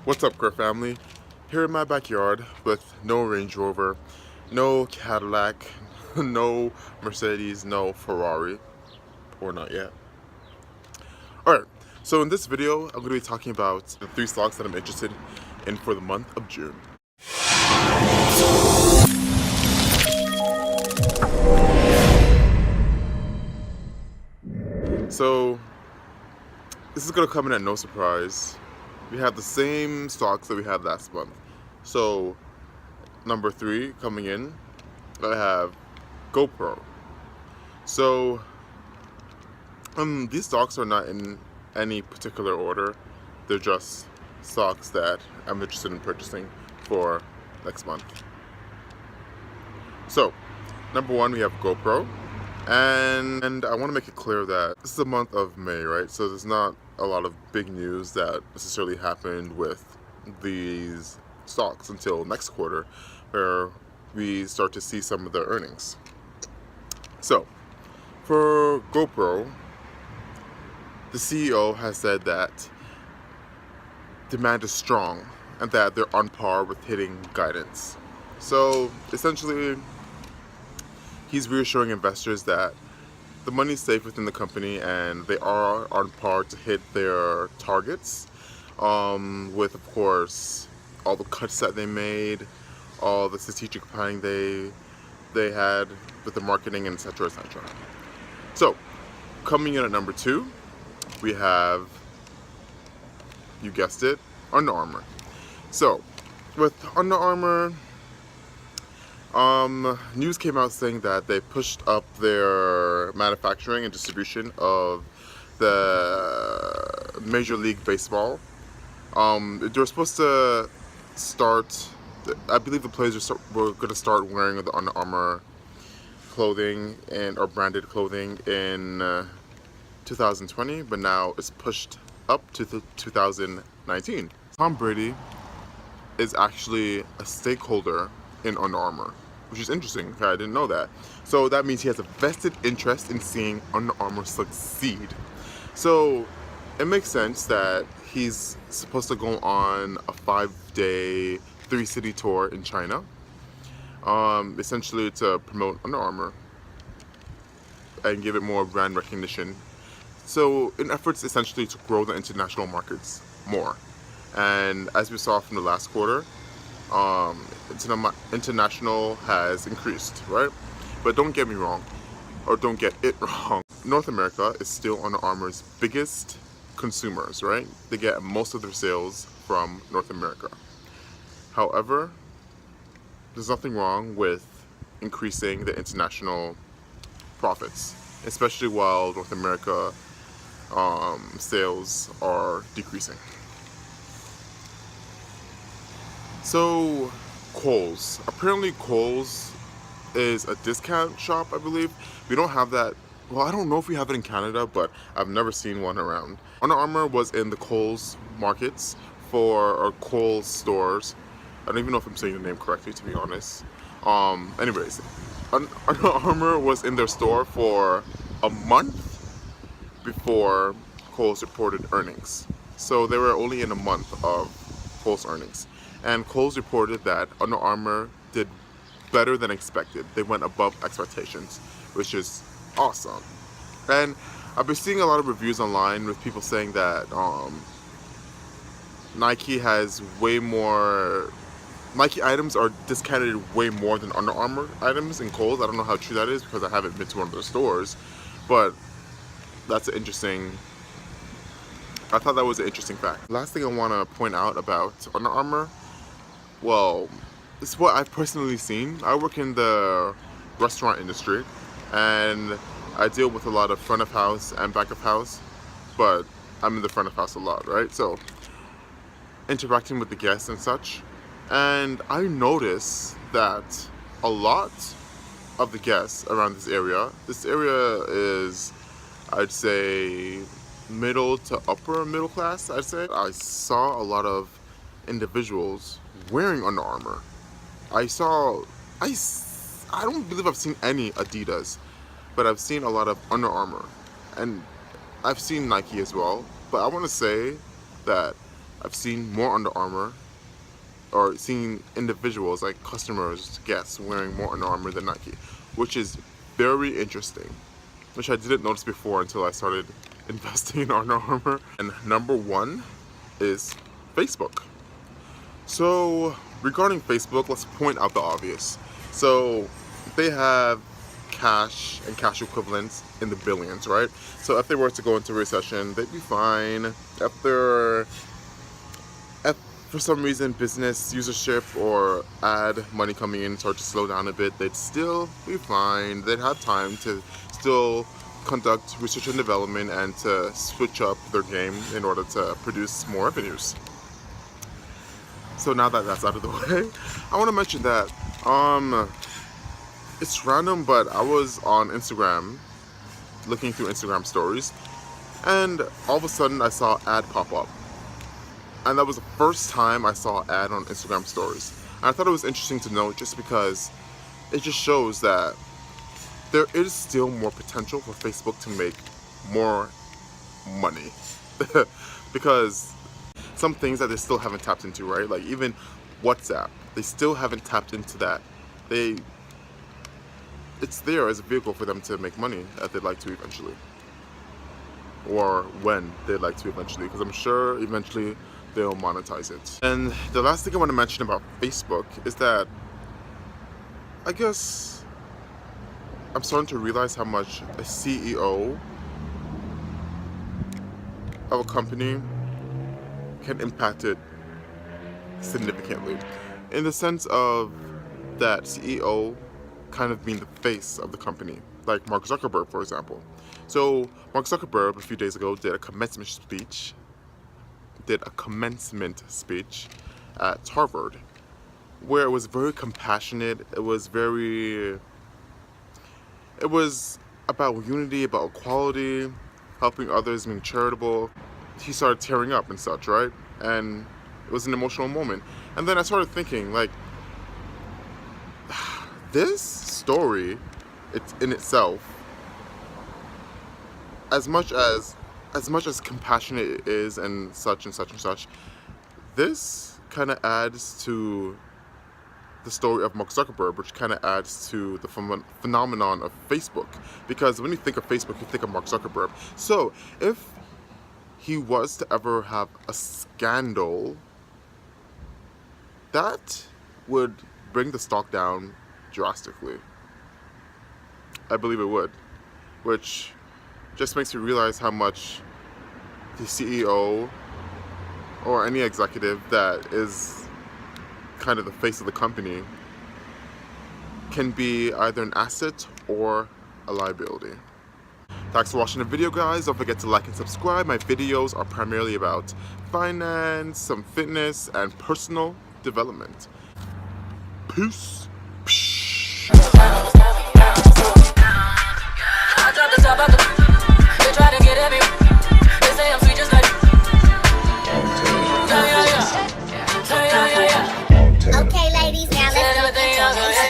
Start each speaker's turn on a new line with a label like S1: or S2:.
S1: What's up, Kerr family? Here in my backyard with no Range Rover, no Cadillac, no Mercedes, no Ferrari, or not yet. Alright, so in this video, I'm going to be talking about the 3 stocks that I'm interested in for the month of June. So, this is going to come in at no surprise. We have the same stocks that we had last month. So, number 3 coming in, I have GoPro. So, these stocks are not in any particular order. They're just stocks that I'm interested in purchasing for next month. So, number 1, we have GoPro. And I want to make it clear that this is the month of May, right? So there's not a lot of big news that necessarily happened with these stocks until next quarter, where we start to see some of their earnings. So, for GoPro, the CEO has said that demand is strong and that they're on par with hitting guidance. So, essentially, he's reassuring investors that the money's safe within the company and they are on par to hit their targets, with, of course, all the cuts that they made, all the strategic planning they had with the marketing, etc., etc. So, coming in at number 2, we have, you guessed it, Under Armour. So, with Under Armour, news came out saying that they pushed up their manufacturing and distribution of the Major League Baseball. They were supposed to start, I believe the players were going to start wearing the Under Armour clothing or branded clothing in 2020, but now it's pushed up to 2019. Tom Brady is actually a stakeholder in Under Armour, which is interesting. I didn't know that. So that means he has a vested interest in seeing Under Armour succeed. So it makes sense that he's supposed to go on a 5-day, 3-city tour in China, essentially to promote Under Armour and give it more brand recognition. So in efforts essentially to grow the international markets more. And as we saw from the last quarter, international has increased, right? But don't get me wrong, or don't get it wrong. North America is still Under Armour's biggest consumers, right? They get most of their sales from North America. However, there's nothing wrong with increasing the international profits, especially while North America sales are decreasing. So, Kohls. Apparently Kohls is a discount shop, I believe. We don't have that. Well, I don't know if we have it in Canada, but I've never seen one around. Under Armour was in the Kohls markets or Kohls stores. I don't even know if I'm saying the name correctly, to be honest. Anyways, Under Armour was in their store for a month before Kohls reported earnings. So they were only in a month of Kohls earnings. And Kohls reported that Under Armour did better than expected. They went above expectations, which is awesome. And I've been seeing a lot of reviews online with people saying that Nike items are discounted way more than Under Armour items in Kohls. I don't know how true that is because I haven't been to one of their stores, but that's an interesting. I thought that was an interesting fact. Last thing I want to point out about Under Armour, well, this is what I've personally seen. I work in the restaurant industry, and I deal with a lot of front of house and back of house, but I'm in the front of house a lot, right? So, interacting with the guests and such, and I notice that a lot of the guests around this area is, I'd say, middle to upper middle class, I'd say. I saw a lot of individuals wearing Under Armour. I don't believe I've seen any Adidas, but I've seen a lot of Under Armour, and I've seen Nike as well. But I want to say that I've seen more Under Armour, or seen individuals like customers, guests wearing more Under Armour than Nike, which is very interesting, which I didn't notice before until I started investing in Under Armour. And number one is Facebook. So regarding Facebook, let's point out the obvious. So they have cash and cash equivalents in the billions, right? So if they were to go into recession, they'd be fine. If for some reason business usership or ad money coming in started to slow down a bit, they'd still be fine. They'd have time to still conduct research and development and to switch up their game in order to produce more revenues. So now that that's out of the way, I want to mention that it's random, but I was on Instagram looking through Instagram stories, and all of a sudden I saw an ad pop up, and that was the first time I saw an ad on Instagram stories. And I thought it was interesting to note, just because it just shows that there is still more potential for Facebook to make more money because some things that they still haven't tapped into, right? Like even WhatsApp, they still haven't tapped into that. It's there as a vehicle for them to make money that they'd like to eventually, or when they'd like to eventually, because I'm sure eventually they'll monetize it. And the last thing I want to mention about Facebook is that I guess I'm starting to realize how much a CEO of a company can impact it significantly, in the sense of that CEO kind of being the face of the company, like Mark Zuckerberg, for example. So Mark Zuckerberg a few days ago did a commencement speech at Harvard, where it was very compassionate. It was about unity, about equality, helping others, being charitable. He started tearing up and such, right? And it was an emotional moment. And then I started thinking, like, this story, it's in itself, as much as compassionate it is and such and such and such, this kind of adds to the story of Mark Zuckerberg, which kind of adds to the phenomenon of Facebook. Because when you think of Facebook, you think of Mark Zuckerberg. So if he was to ever have a scandal, that would bring the stock down drastically. I believe it would, which just makes you realize how much the CEO or any executive that is kind of the face of the company can be either an asset or a liability. Thanks for watching the video, guys. Don't forget to like and subscribe. My videos are primarily about finance, some fitness, and personal development. Peace. I dropped the top of the, they try to get every